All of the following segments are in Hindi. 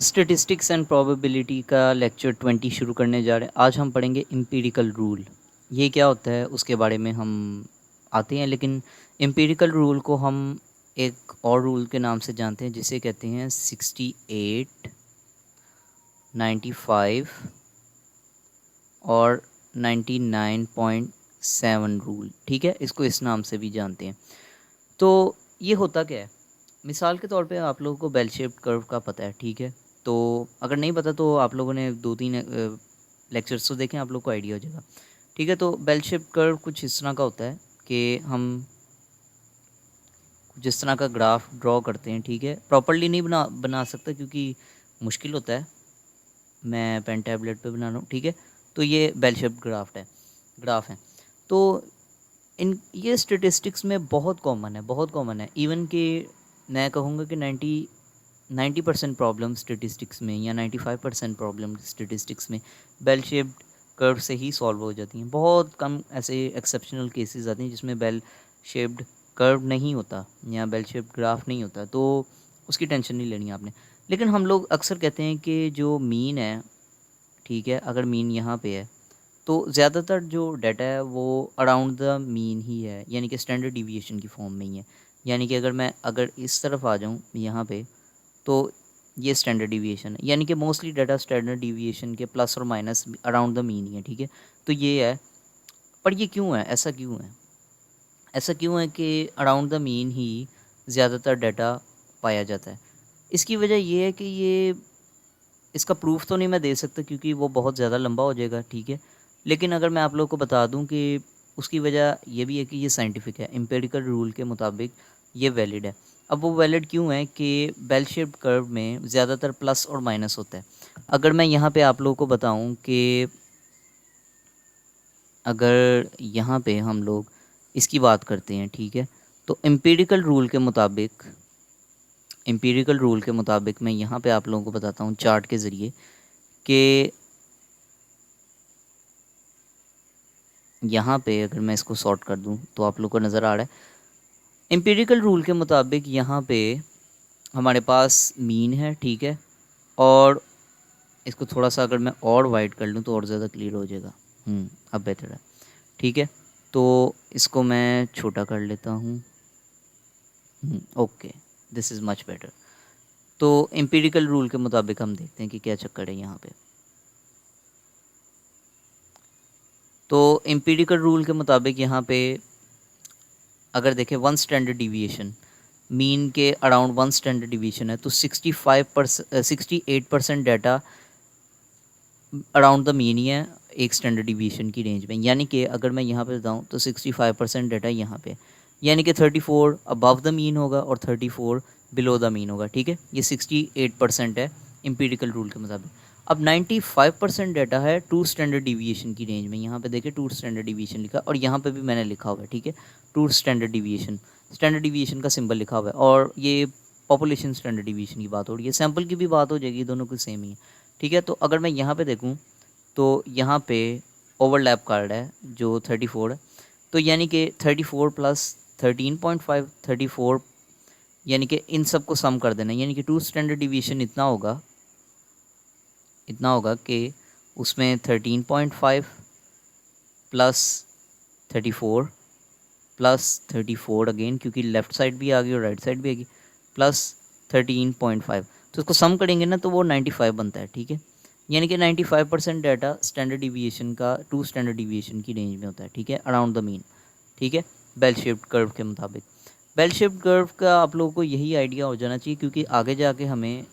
स्टैटिस्टिक्स एंड प्रोबेबिलिटी का लेक्चर 20 शुरू करने जा रहे हैं। आज हम पढ़ेंगे एम्पिरिकल रूल। ये क्या होता है उसके बारे में हम आते हैं, लेकिन एम्पिरिकल रूल को हम एक और रूल के नाम से जानते हैं जिसे कहते हैं 68, 95 और 99.7 रूल। ठीक है, इसको इस नाम से भी जानते हैं। तो ये होता क्या है, मिसाल के तौर पे आप लोगों को बेल शेप्ड कर्व का पता है। ठीक है, तो अगर नहीं पता तो आप लोगों ने 2-3 लेक्चर्स तो देखें, आप लोग को आइडिया हो जाएगा। ठीक है, तो बेल शेप्ड कर्व कुछ इस तरह का होता है कि हम जिस तरह का ग्राफ ड्रॉ करते हैं। ठीक है, प्रॉपरली नहीं बना सकता क्योंकि मुश्किल होता है, मैं पेन टैबलेट पे बना रहा हूँ। ठीक है, तो ये बेल शेप्ड ग्राफ है। तो इन ये स्टेटिस्टिक्स में बहुत कॉमन है। इवन कि मैं कहूँगा कि 90% प्रॉब्लम स्टेटिस्टिक्स में या 95% प्रॉब्लम स्टेटिस्टिक्स में बेल शेप्ड कर्व से ही सॉल्व हो जाती हैं। बहुत कम ऐसे एक्सेप्शनल केसेस आते हैं जिसमें बेल शेप्ड कर्व नहीं होता या बेल शेप्ड ग्राफ नहीं होता, तो उसकी टेंशन नहीं लेनी आपने। लेकिन हम लोग अक्सर कहते हैं कि जो मीन है, ठीक है, अगर मीन यहाँ पे है तो ज़्यादातर जो डाटा है वो अराउंड द मीन ही है, यानी कि स्टैंडर्ड डिविएशन की फॉर्म में ही है। यानी कि अगर इस तरफ आ जाऊँ यहाँ पे, तो ये स्टैंडर्ड डिविएशन है, यानी कि मोस्टली डाटा स्टैंडर्ड डिविएशन के प्लस और minus around the mean he है। ठीक है, तो ये है। पर ये क्यों है, ऐसा क्यों है कि अराउंड द मीन ही ज़्यादातर डाटा पाया जाता है? इसकी वजह ये है कि ये इसका प्रूफ तो नहीं मैं दे सकता क्योंकि वो बहुत ज़्यादा लंबा हो जाएगा। ठीक है, लेकिन अगर मैं आप लोगों को बता दूं कि उसकी वजह ये भी है कि ये साइंटिफिक है, एम्पिरिकल रूल के मुताबिक ये वैलिड है। अब वो वैलिड क्यों है कि बेल शेप्ड कर्व में ज़्यादातर प्लस और माइनस होता है। अगर मैं यहाँ पे आप लोगों को बताऊं कि अगर यहाँ पे हम लोग इसकी बात करते हैं, ठीक है, तो एम्पिरिकल रूल के मुताबिक मैं यहाँ पे आप लोगों को बताता हूँ चार्ट के ज़रिए कि यहाँ पे अगर मैं इसको सॉर्ट कर दूँ तो आप लोग को नज़र आ रहा है। एम्पिरिकल रूल के मुताबिक यहाँ पे हमारे पास मीन है, ठीक है, और इसको थोड़ा सा अगर मैं और वाइड कर लूँ तो और ज़्यादा क्लियर हो जाएगा। अब बेहतर है। ठीक है, तो इसको मैं छोटा कर लेता हूँ। Okay, this is much better. तो एम्पिरिकल रूल के मुताबिक हम देखते हैं कि क्या चक्कर है यहाँ पे। तो एम्पिरिकल रूल के मुताबिक यहाँ पे अगर देखें वन स्टैंडर्ड डिविएशन, मीन के अराउंड वन स्टैंडर्ड डिवीजन है, तो 68% data around the mean he है एक स्टैंडर्ड डिवीजन की रेंज में। यानी कि अगर मैं यहाँ पे बताऊँ तो 65% डाटा यहाँ पे, यानी कि 34 अबव द मीन होगा और 34 बिलो द मीन होगा। ठीक है, ये 68% है एम्पिरिकल रूल के मुताबिक। अब 95% डाटा है टू स्टैंडर्ड डिविएशन की रेंज में। यहाँ पे देखिए टू स्टैंडर्ड डिविएशन लिखा, और यहाँ पे भी मैंने लिखा हुआ है। ठीक है, टू स्टैंडर्ड डिवीएशन का सिंबल लिखा हुआ है, और ये पॉपुलेशन स्टैंडर्ड डिवीएशन की बात हो रही है, सैंपल की भी बात हो जाएगी, दोनों की सेम ही है। ठीक है, तो अगर मैं यहाँ पे देखूँ तो यहाँ पे ओवरलैप कार्ड है जो 34 है, तो यानी कि 34 प्लस 13.5, 34, यानी कि इन सब को सम कर देना, यानी कि टू स्टैंडर्ड डिवीएशन इतना होगा कि उसमें 13.5 प्लस 34 प्लस 34 अगेन, क्योंकि लेफ़्ट साइड भी आ गई और राइट साइड भी आ गई, प्लस 13.5, तो इसको सम करेंगे ना तो वो 95 बनता है। ठीक है, यानी कि 95% डाटा स्टैंडर्ड डिविएशन का टू स्टैंडर्ड डिविएशन की रेंज में होता है। ठीक है, अराउंड द मीन। ठीक है, बेल शेप्ड कर्व के मुताबिक। बेल शेप्ड कर्व का आप लोगों को यही आइडिया हो जाना चाहिए, क्योंकि आगे जाके हमें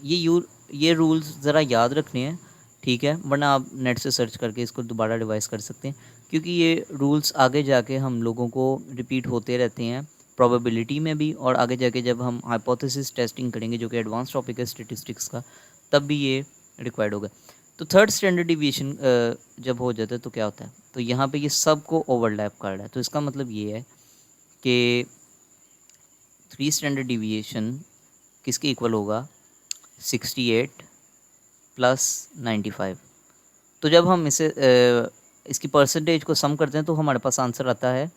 ये रूल्स ज़रा याद रखने हैं। ठीक है, वरना आप नेट से सर्च करके इसको दोबारा रिवाइज कर सकते हैं, क्योंकि ये रूल्स आगे जाके हम लोगों को रिपीट होते रहते हैं प्रोबेबिलिटी में भी, और आगे जाके जब हम हाइपोथेसिस टेस्टिंग करेंगे जो कि एडवांस टॉपिक है स्टेटिस्टिक्स का, तब भी ये रिक्वायर्ड होगा। तो थर्ड स्टैंडर्ड डिवीएशन जब हो जाता है तो क्या होता है, तो यहाँ पे ये सब को ओवरलैप कर रहा है। तो इसका मतलब ये है कि थ्री स्टैंडर्ड डिवीएशन किसके इक्वल होगा, 68 प्लस 95। तो जब हम इसकी परसेंटेज को सम करते हैं तो हमारे पास आंसर आता है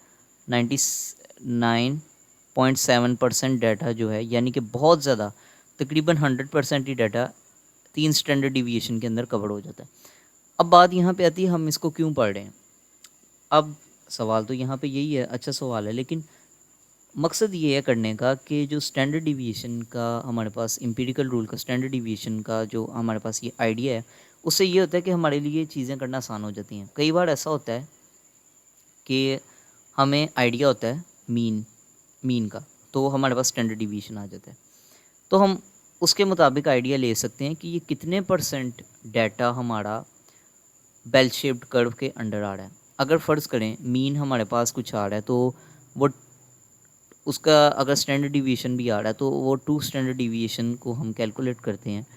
99.7% डाटा जो है, यानी कि बहुत ज़्यादा, तकरीबन 100% ही डाटा 3 स्टैंडर्ड डिविएशन के अंदर कवर हो जाता है। अब बात यहाँ पे आती है हम इसको क्यों पढ़ रहे हैं। अब सवाल तो यहाँ पे यही है, अच्छा सवाल है, लेकिन मकसद ये है करने का कि जो स्टैंडर्ड डिवीएशन का हमारे पास एम्पिरिकल रूल का स्टैंडर्ड डिवीएशन का जो हमारे पास ये आइडिया है, उससे ये होता है कि हमारे लिए चीज़ें करना आसान हो जाती हैं। कई बार ऐसा होता है कि हमें आइडिया होता है मीन का, तो हमारे पास स्टैंडर्ड डिवीएशन आ जाता है, तो हम उसके मुताबिक आइडिया ले सकते हैं कि ये कितने % डाटा हमारा बेल शेप्ड कर्व के अंडर आ रहा है। अगर फ़र्ज़ करें मीन हमारे पास कुछ आ रहा है, तो वो उसका अगर स्टैंडर्ड डिवीएशन भी आ रहा है, तो वो 2 स्टैंडर्ड डिवीएशन को हम कैलकुलेट करते हैं,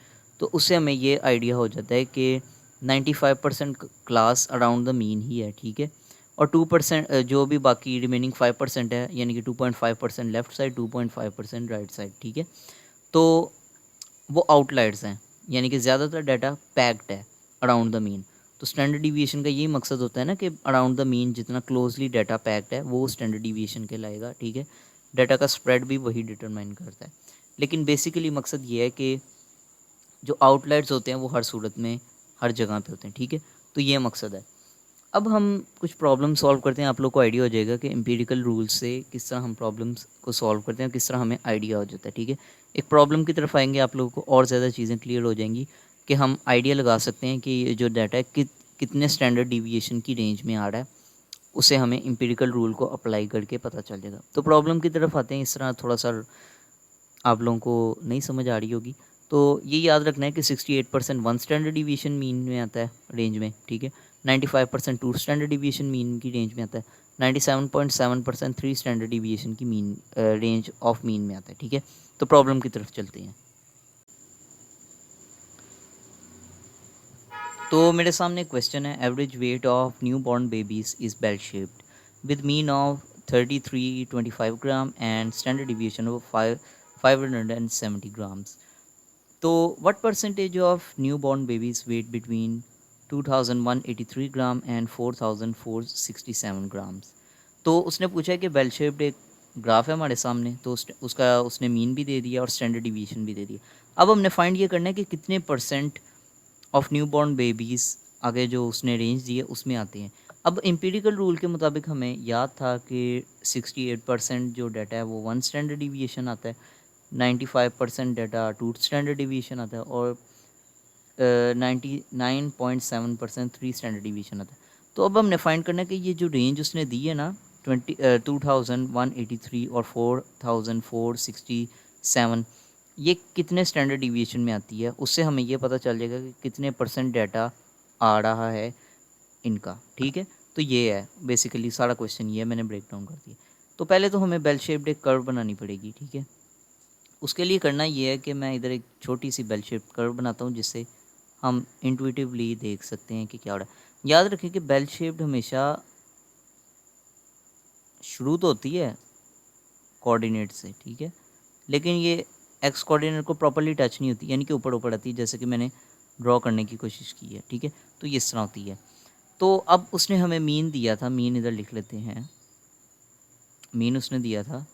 तो उससे हमें ये आइडिया हो जाता है कि 95% class around the mean he है, ठीक है। और 2% जो भी बाकी रिमेनिंग 5% है, यानी कि 2.5% लेफ़्ट साइड, 2.5% राइट साइड, ठीक है। तो वो आउटलायर्स हैं, यानी कि ज़्यादातर डाटा पैक्ड है अराउंड द मीन। तो स्टैंडर्ड डिवीएशन का यही मकसद होता है ना कि अराउंड द मीन जितना क्लोजली डाटा पैक्ड है वो स्टैंडर्ड डिवीएशन कहलाएगा, ठीक है। डाटा का स्प्रेड भी वही डिटरमाइन करता है, लेकिन बेसिकली मकसद ये है कि जो आउटलायर्स होते हैं वो हर सूरत में हर जगह पे होते हैं, ठीक है। तो ये मकसद है। अब हम कुछ प्रॉब्लम सॉल्व करते हैं, आप लोग को आइडिया हो जाएगा कि एम्पिरिकल रूल से किस तरह हम प्रॉब्लम्स को सॉल्व करते हैं, किस तरह हमें आइडिया हो जाता है, ठीक है। एक प्रॉब्लम की तरफ आएंगे, आप लोगों को और ज़्यादा चीज़ें क्लियर हो जाएंगी कि हम आइडिया लगा सकते हैं कि ये जो डाटा है कितने स्टैंडर्ड डिविएशन की रेंज में आ रहा है, उसे हमें एम्पिरिकल रूल को अप्लाई करके पता चल जाएगा। तो प्रॉब्लम की तरफ आते हैं। इस तरह थोड़ा सा आप लोगों को नहीं समझ आ रही होगी, तो ये याद रखना है कि 68% 1 स्टैंडर्ड डिवीएशन मीन में आता है रेंज में, ठीक है। 95% 2 स्टैंडर्ड डिवीएशन मीन की रेंज में आता है। 97.7% 3 स्टैंडर्ड डिवीएशन की मीन रेंज ऑफ मीन में आता है, ठीक है। तो प्रॉब्लम की तरफ चलते हैं। तो मेरे सामने क्वेश्चन है, average weight of new born babies is bell shaped with mean of 3325 gram and standard deviation of 570 grams. तो what percentage of new born babies weight between 2183 gram and 4467 grams. तो उसने पूछा है कि बेल शेप्ड एक ग्राफ है हमारे सामने, तो उसका उसने मीन भी दे दिया और स्टैंडर्ड डिवीएशन भी दे दिया। अब हमने फाइंड ये करना है कि कितने % ऑफ न्यू बॉर्न बेबीज़ आगे जो उसने रेंज दी है उसमें आते हैं। अब एम्पिरिकल रूल के मुताबिक हमें याद था कि 68% जो डाटा है वो 1 स्टैंडर्ड डिवीएशन आता है, 95% डाटा 2 स्टैंडर्ड डिवीएशन आता है और 99.7% 3 स्टैंडर्ड डिवीएशन आता है। तो अब हमने फाइंड करना है कि ये जो रेंज उसने दी है ना 2183 और 4467, ये कितने स्टैंडर्ड डिवीएशन में आती है, उससे हमें ये पता चल जाएगा कि कितने % डाटा आ रहा है इनका, ठीक है। तो ये है बेसिकली सारा क्वेश्चन, ये मैंने ब्रेक डाउन कर दिया। तो पहले तो हमें बेल शेप्ड एक कर्व बनानी पड़ेगी, ठीक है। उसके लिए करना ये है कि मैं इधर एक छोटी सी बेल शेप्ड कर्व बनाता हूँ, जिससे हम इंट्यूटिवली देख सकते हैं कि क्या हो रहा है। याद रखें कि बेल शेप्ड हमेशा शुरू तो होती है कोऑर्डिनेट से, ठीक है, लेकिन ये एक्स कोऑर्डिनेट को प्रॉपर्ली टच नहीं होती, यानी कि ऊपर ऊपर आती है, जैसे कि मैंने ड्रॉ करने की कोशिश की है, ठीक है। तो ये इस तरह होती है। तो अब उसने हमें मीन दिया था, मीन इधर लिख लेते हैं। मीन उसने दिया था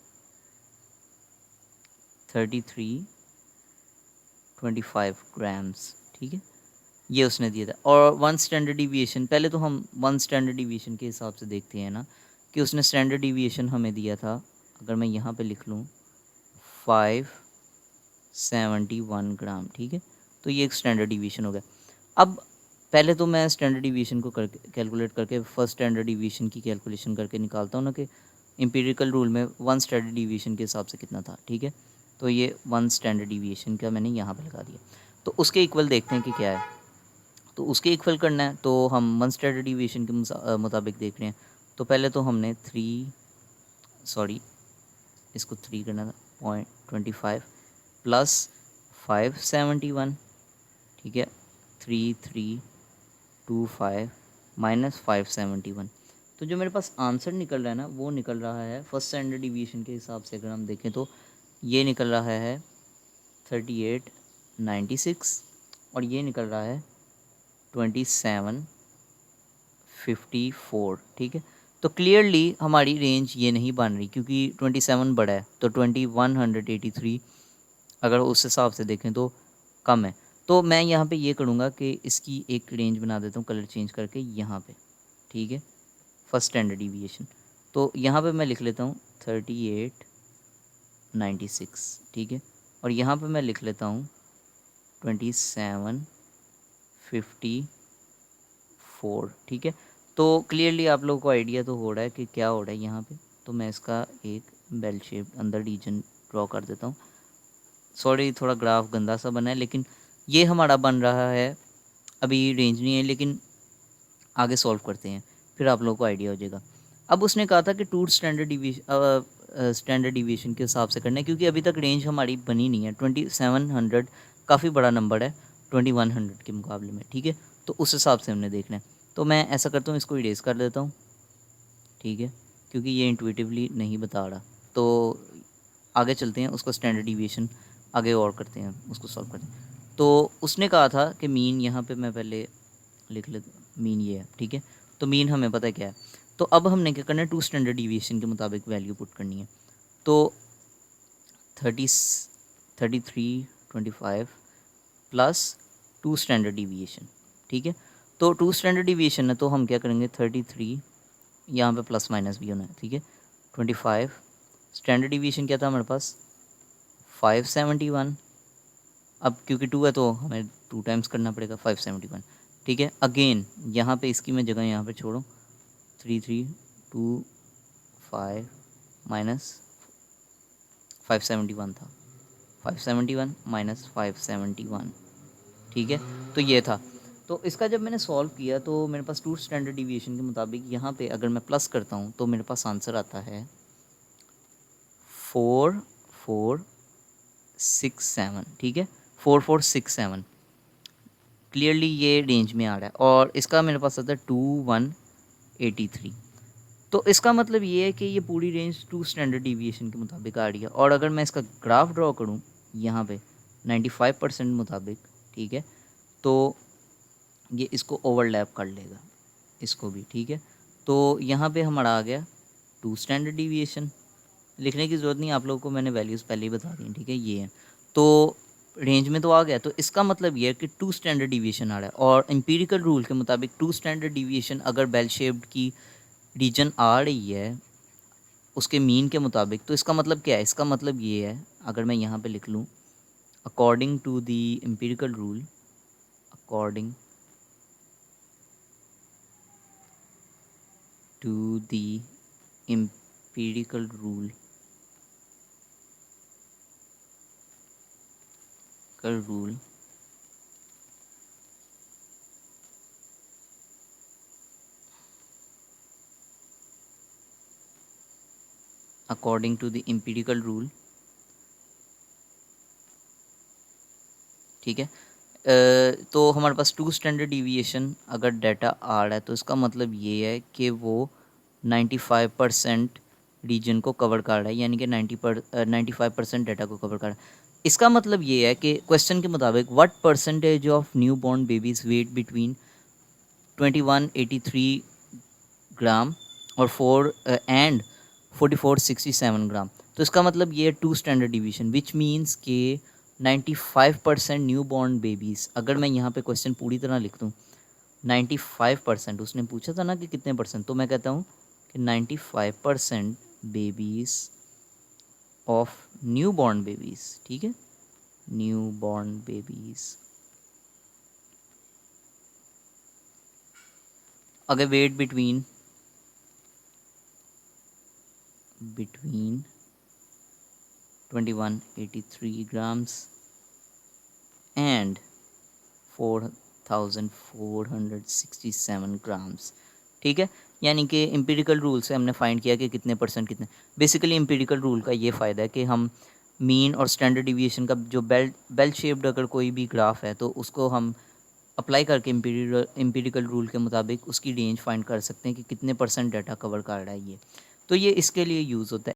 3325 ग्राम्स, ठीक है, ये उसने दिया था। और 1 स्टैंडर्ड डिवीएशन, पहले तो हम 1 स्टैंडर्ड डिवीएशन के हिसाब से देखते हैं ना कि उसने स्टैंडर्ड डिवीएशन हमें दिया था, अगर मैं यहाँ पे लिख लूँ 571 ग्राम, ठीक है। तो ये एक स्टैंडर्ड डिवीएशन हो गया। अब पहले तो मैं स्टैंडर्ड डिवीएशन को करके कैलकुलेट करके फर्स्ट स्टैंडर्ड डिवीएशन की कैलकुलेशन करके निकालता हूँ ना कि एम्पिरिकल रूल में 1 स्टैंडर्ड डिवीएशन के हिसाब से कितना था, ठीक है। तो ये 1 स्टैंडर्ड डिवीएशन का मैंने यहाँ पे लगा दिया। तो उसके इक्वल देखते हैं कि क्या है। तो उसके इक्वल करना है तो हम 1 स्टैंडर्ड डिवीएशन के मुताबिक देख रहे हैं। तो पहले तो हमने इसको 3 करना था, 0.25 प्लस 571, ठीक है, 3325 माइनस 571। तो जो मेरे पास आंसर निकल रहा है ना, वो निकल रहा है फर्स्ट स्टैंडर्ड डिवीएशन के हिसाब से अगर हम देखें तो ये निकल रहा है 3896 और ये निकल रहा है 2754, ठीक है। तो क्लियरली हमारी रेंज ये नहीं बन रही, क्योंकि 27 बड़ा है, तो 2183 अगर उस हिसाब से देखें तो कम है। तो मैं यहाँ पे ये करूँगा कि इसकी एक रेंज बना देता हूँ कलर चेंज करके यहाँ पे, ठीक है, फर्स्ट स्टैंडर्ड डिविएशन। तो यहाँ पे मैं लिख लेता हूँ 3896, ठीक है, और यहाँ पे मैं लिख लेता हूँ 2754, ठीक है। तो क्लियरली आप लोगों को आइडिया तो हो रहा है कि क्या हो रहा है यहाँ पे। तो मैं इसका एक बेल शेप अंदर रीजन ड्रॉ कर देता हूँ। सॉरी, थोड़ा ग्राफ गंदा सा बना है, लेकिन ये हमारा बन रहा है, अभी रेंज नहीं है, लेकिन आगे सॉल्व करते हैं, फिर आप लोगों को आइडिया हो जाएगा। अब उसने कहा था कि टू स्टैंडर्ड डिवीएशन के हिसाब से करना है, क्योंकि अभी तक रेंज हमारी बनी नहीं है। 2700 काफ़ी बड़ा नंबर है 2100 के मुकाबले में, ठीक है, तो उस हिसाब से हमने देखना है। तो मैं ऐसा करता हूँ, इसको इरेज कर देता हूँ, ठीक है, क्योंकि ये इंट्यूटिवली नहीं बता रहा। तो आगे चलते हैं, उसका स्टैंडर्ड डिवीएशन आगे और करते हैं, उसको सॉल्व करते हैं। तो उसने कहा था कि मीन, यहाँ पे मैं पहले लिख लेता हूँ, मीन ये है, ठीक है। तो मीन हमें पता है क्या है। तो अब हमने क्या करना है, टू स्टैंडर्ड डिवीएशन के मुताबिक वैल्यू पुट करनी है। तो 3325 प्लस टू स्टैंडर्ड डिवीएशन, ठीक है। तो टू स्टैंडर्ड डिवीएशन है, तो हम क्या करेंगे 33, यहाँ पे प्लस माइनस भी होना है, ठीक है, 25। स्टैंडर्ड डिवीएशन क्या था हमारे पास 571। अब क्योंकि 2 है तो हमें 2 टाइम्स करना पड़ेगा 571, ठीक है। अगेन यहाँ पे इसकी मैं जगह यहाँ पे छोड़ो, 3325 माइनस 571 था, 571 माइनस 571, ठीक है। तो ये था। तो इसका जब मैंने सॉल्व किया तो मेरे पास टू स्टैंडर्ड डिवीएशन के मुताबिक यहाँ पे अगर मैं प्लस करता हूँ तो मेरे पास आंसर आता है 4467, ठीक है, 4467। क्लियरली ये रेंज में आ रहा है, और इसका मेरे पास आता है 2183। तो इसका मतलब ये है कि ये पूरी रेंज टू स्टैंडर्ड डिवीएशन के मुताबिक आ रही है। और अगर मैं इसका ग्राफ ड्रॉ करूँ यहाँ पे 95% मुताबिक, ठीक है, तो ये इसको ओवरलैप कर लेगा, इसको भी, ठीक है। तो यहाँ पे हमारा आ गया टू स्टैंडर्ड डिवीएशन। लिखने की ज़रूरत नहीं, आप लोगों को मैंने वैल्यूज़ पहले ही बता दी, ठीक है, ये है। तो रेंज में तो आ गया, तो इसका मतलब ये है कि टू स्टैंडर्ड डिवीएशन आ रहा है। और एम्पिरिकल रूल के मुताबिक टू स्टैंडर्ड डिवीएशन अगर बेल शेप्ड की रीजन आ रही है उसके मीन के मुताबिक, तो इसका मतलब क्या है, इसका मतलब ये है, अगर मैं यहाँ पे लिख लूँ according to the empirical rule, according to the empirical rule, according to the empirical rule, ठीक है। तो हमारे पास टू स्टैंडर्ड डिवीएशन अगर डाटा आ रहा है तो इसका मतलब ये है कि वो 95% रीजन को कवर कर रहा है, यानी कि 95% डाटा को कवर कर रहा है। इसका मतलब ये है कि क्वेश्चन के मुताबिक what percentage of new born babies weight between 2183 gram और 4467 ग्राम। तो इसका मतलब ये है two standard division, which means के 95% न्यू बॉर्न बेबीज़, अगर मैं यहाँ पे क्वेश्चन पूरी तरह लिख दूँ 95%, उसने पूछा था ना कि कितने परसेंट, तो मैं कहता हूँ कि 95% babies of new born babies, ठीक है, न्यू बॉर्न बेबीज़ अगर wait between 2183 grams and 4467 grams, ठीक है। यानी कि एम्पिरिकल रूल से हमने फाइंड किया कि कितने परसेंट कितने। बेसिकली एम्पिरिकल रूल का ये फ़ायदा है कि हम मीन और स्टैंडर्ड डिवीएशन का जो बेल शेप्ड अगर कोई भी ग्राफ है तो उसको हम अप्लाई करके एम्पिरिकल रूल के मुताबिक उसकी रेंज फाइंड कर सकते हैं कि कितने परसेंट डाटा कवर कर रहा है ये। तो ये इसके लिए यूज़ होता है।